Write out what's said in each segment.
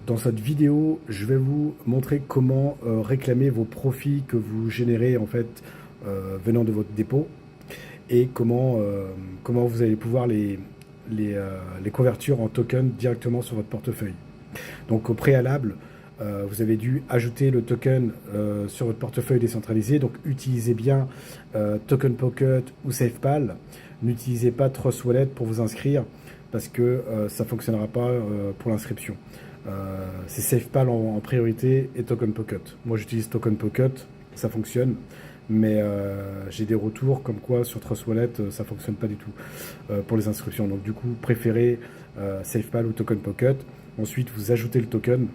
Dans cette vidéo, je vais vous montrer comment réclamer vos profits que vous générez en fait venant de votre dépôt et comment vous allez pouvoir les convertir en tokens directement sur votre portefeuille. Donc au préalable, vous avez dû ajouter le token sur votre portefeuille décentralisé. Donc utilisez bien Token Pocket ou SafePal. N'utilisez pas Trust Wallet pour vous inscrire parce que ça ne fonctionnera pas pour l'inscription. C'est SafePal en priorité et Token Pocket. Moi j'utilise Token Pocket, ça fonctionne, mais j'ai des retours comme quoi sur Trust Wallet ça fonctionne pas du tout pour les inscriptions. Donc du coup préférez SafePal ou Token Pocket. Ensuite vous ajoutez le token.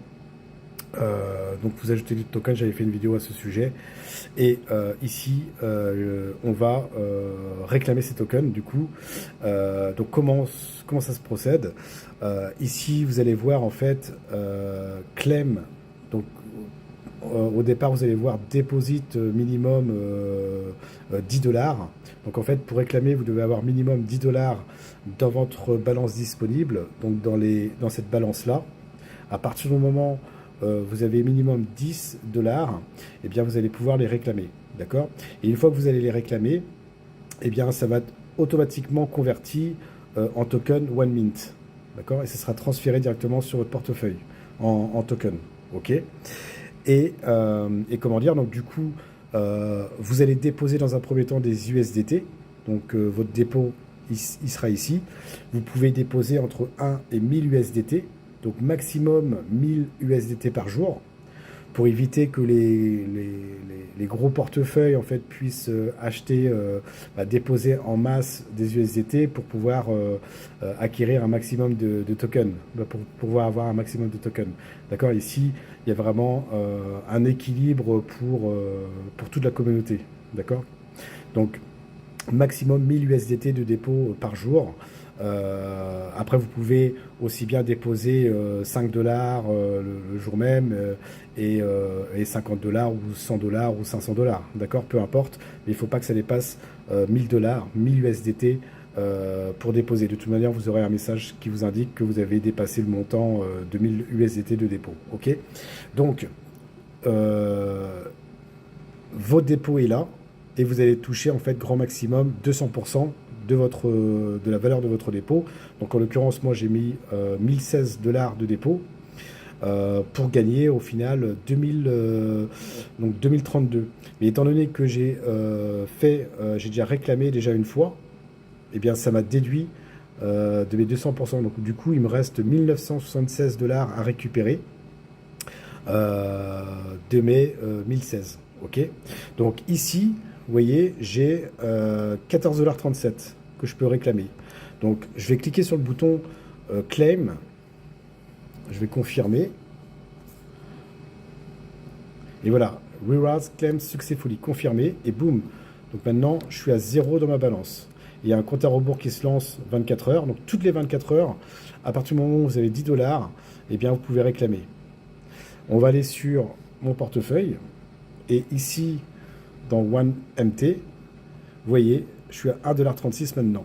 Donc vous ajoutez le token, j'avais fait une vidéo à ce sujet. Et ici, on va réclamer ces tokens. Du coup, donc comment ça se procède? Ici, vous allez voir en fait claim. Donc au départ, vous allez voir deposit minimum 10 dollars. Donc en fait, pour réclamer, vous devez avoir minimum 10 dollars dans votre balance disponible. Donc dans cette balance-là, à partir du moment vous avez minimum 10 dollars, et bien vous allez pouvoir les réclamer. D'accord? Et une fois que vous allez les réclamer, et bien ça va être automatiquement converti en token One Mint. D'accord? Et ça sera transféré directement sur votre portefeuille en token. OK? Et comment dire? Donc du coup, vous allez déposer dans un premier temps des USDT. Donc votre dépôt, il sera ici. Vous pouvez déposer entre 1 et 1000 USDT. Donc maximum 1000 USDT par jour, pour éviter que les gros portefeuilles en fait puissent acheter, déposer en masse des USDT pour pouvoir acquérir un maximum de tokens, pour pouvoir avoir un maximum de tokens. D'accord? Ici, il y a vraiment un équilibre pour toute la communauté. D'accord? Donc maximum 1000 USDT de dépôt par jour. Après, vous pouvez aussi bien déposer 5 dollars le jour même et 50 dollars ou 100 dollars ou 500 dollars. D'accord? Peu importe. Mais il ne faut pas que ça dépasse 1000 dollars, 1000 USDT pour déposer. De toute manière, vous aurez un message qui vous indique que vous avez dépassé le montant de 1000 USDT de dépôt. OK? Donc, votre dépôt est là et vous allez toucher en fait grand maximum 200% de la valeur de votre dépôt. Donc en l'occurrence, moi j'ai mis 1016 dollars de dépôt pour gagner au final 2032. Mais étant donné que j'ai déjà réclamé déjà une fois, eh bien ça m'a déduit de mes 200%. Donc du coup, il me reste 1976 dollars à récupérer de mes 1016. Ok. Donc ici, vous voyez, j'ai 14,37 $ que je peux réclamer. Donc je vais cliquer sur le bouton Claim. Je vais confirmer. Et voilà, Rewards Claim Successfully confirmé. Et boum. Donc maintenant, je suis à 0 dans ma balance. Il y a un compte à rebours qui se lance 24 heures. Donc toutes les 24 heures, à partir du moment où vous avez 10 dollars, eh bien vous pouvez réclamer. On va aller sur mon portefeuille. Et ici, dans OneMT, vous voyez, je suis à 1,36 $ maintenant.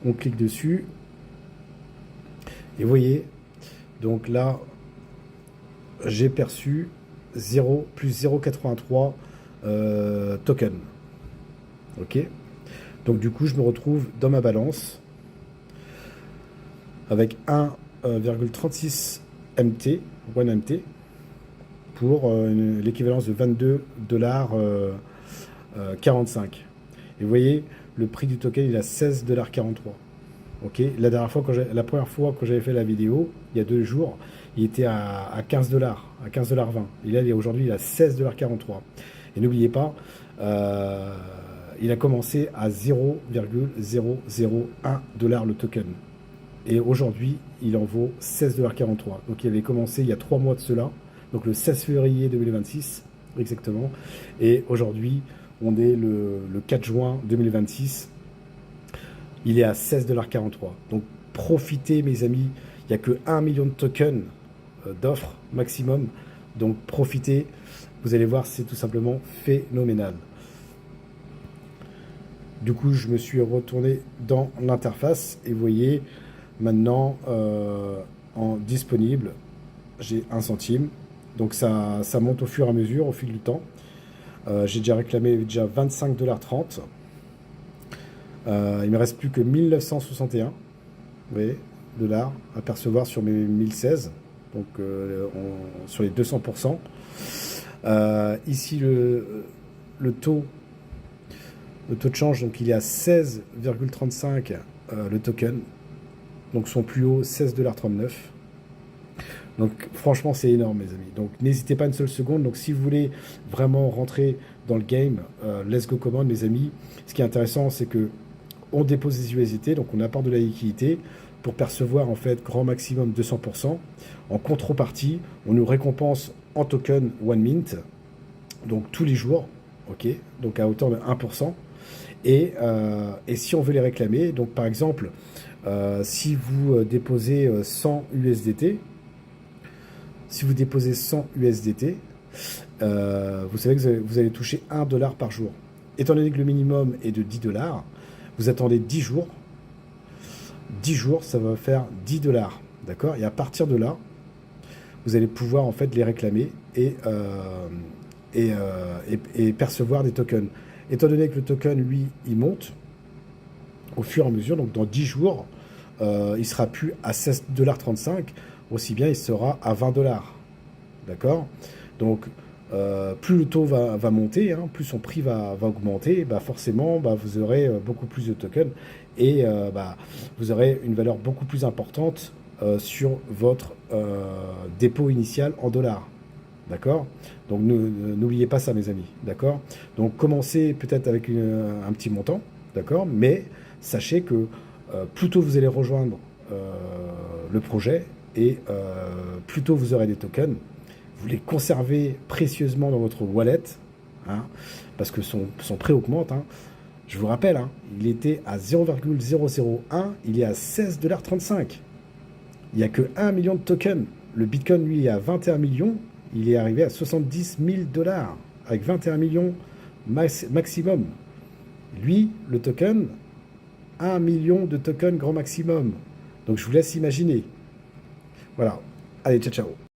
On clique dessus. Et vous voyez, donc là, j'ai perçu 0 plus 0,83 tokens. OK? Donc du coup, je me retrouve dans ma balance avec 1,36 MT, 1MT, pour l'équivalence de 22 dollars 45. Et vous voyez, le prix du token, il est à 16 dollars 43. Ok, la première fois que j'avais fait la vidéo, il y a 2 jours, il était à 15 dollars, à 15 dollars 20. Et là, aujourd'hui, il est à 16 dollars 43. Et n'oubliez pas, il a commencé à 0,001 dollars le token. Et aujourd'hui, il en vaut 16 dollars 43. Donc il avait commencé il y a 3 mois de cela, donc le 16 février 2026, exactement. Et aujourd'hui, on est le 4 juin 2026. Il est à 16 dollars 43. Donc profitez, mes amis. Il n'y a que 1 million de tokens d'offres maximum. Donc profitez. Vous allez voir, c'est tout simplement phénoménal. Du coup, je me suis retourné dans l'interface et vous voyez maintenant en disponible, j'ai 1 centime. Donc ça monte au fur et à mesure, au fil du temps. J'ai déjà réclamé 25,30 $. Il me reste plus que 1961, vous voyez, dollars à percevoir sur mes 1016, donc sur les 200%. Ici le taux de change, donc il est à 16,35 le token, donc son plus haut 16,39 $. Donc franchement c'est énorme mes amis, donc n'hésitez pas une seule seconde. Donc si vous voulez vraiment rentrer dans le game, let's go command mes amis. Ce qui est intéressant c'est que on dépose des USDT, donc on apporte de la liquidité pour percevoir en fait grand maximum 200%. En contrepartie, on nous récompense en token one mint, donc tous les jours, ok, donc à hauteur de 1%. Et si on veut les réclamer, donc par exemple, si vous déposez 100 USDT, si vous déposez 100 USDT, vous savez que vous allez toucher 1 $ par jour. Étant donné que le minimum est de 10 $, vous attendez 10 jours. 10 jours, ça va faire 10 $. D'accord? Et à partir de là, vous allez pouvoir en fait les réclamer et percevoir des tokens. Étant donné que le token, lui, il monte au fur et à mesure, donc dans 10 jours, il sera plus à 16,35 $, aussi bien il sera à 20 $. D'accord? Donc, plus le taux va monter, hein, plus son prix va augmenter, bah forcément, bah vous aurez beaucoup plus de tokens et bah, vous aurez une valeur beaucoup plus importante sur votre dépôt initial en dollars. D'accord? Donc n'oubliez pas ça mes amis, d'accord? Donc commencez peut-être avec un petit montant, d'accord? Mais sachez que plus tôt vous allez rejoindre le projet et plus tôt vous aurez des tokens, vous les conservez précieusement dans votre wallet, hein, parce que son prix augmente. Hein. Je vous rappelle, hein, il était à 0,001, il est à 16,35 $. Il n'y a que 1 million de tokens. Le Bitcoin, lui, est à 21 millions. Il est arrivé à 70 000 $, avec 21 millions maximum. Lui, le token, 1 million de tokens grand maximum. Donc je vous laisse imaginer. Voilà. Allez, ciao, ciao.